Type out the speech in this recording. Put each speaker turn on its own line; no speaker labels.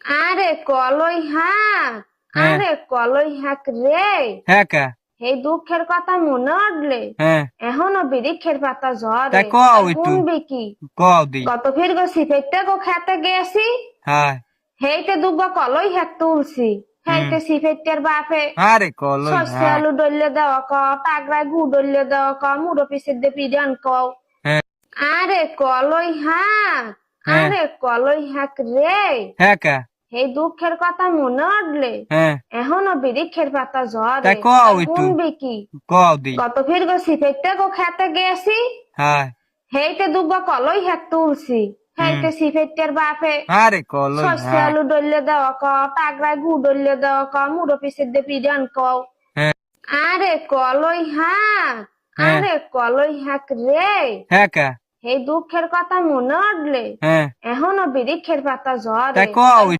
আরে কলই হাক,
হ্যাঁ
আরে কলই হাক রে।
হ্যাঁ কা
এই দুঃখের কথা মনে উঠলে
হ্যাঁ
এখনো বিরিখের পাতা
তাই
ঝরে।
কও একটু
শুনবি কি?
কও দি
গত ফির গো সিফেটটা গো খেতে গেছি,
হ্যাঁ
হেইতে দুগো কলই হাক তুলছি।
হুম
হেইতে সিফেটটার বাপে
আরে কলই
সর্ষে
হ্যাঁ
আলু ডললে দেওয়া ক, তাগড়ায় গু ডললে দেওয়া ক, মুড়ো পিসের দিয়ে পিডান কও।
হ্যাঁ
আরে কলই হাক,
হ্যাঁ
আরে কলই হাক রে।
হ্যাঁ কা
এই দুঃখের কথা মনে উঠলে
হ্যাঁ
এখনো বিরিখের পাতা
তাই
ঝরে।
কও একটু
শুনবি কি?
কও দি
গত ফির গো সিফেটটা গো খেতে গেছি,
হ্যাঁ
হেইতে দুগো কলই হাক তুলছি।
হুম
হেইতে সিফেটটার বাপে
আরে কলই
সর্ষে
হ্যাঁ
আলু ডললে দেওয়া ক, তাগড়ায় গু ডললে দেওয়া ক, মুড়ো পিসের দিয়ে পিডান কও।
হ্যাঁ
আরে কলই হাক,
হ্যাঁ
আরে কলই হাক রে।
হ্যাঁ কা
এই দুঃখের কথা মনে উঠলে
হ্যাঁ
এখনো বিরিখের পাতা
তাই
ঝরে।
কও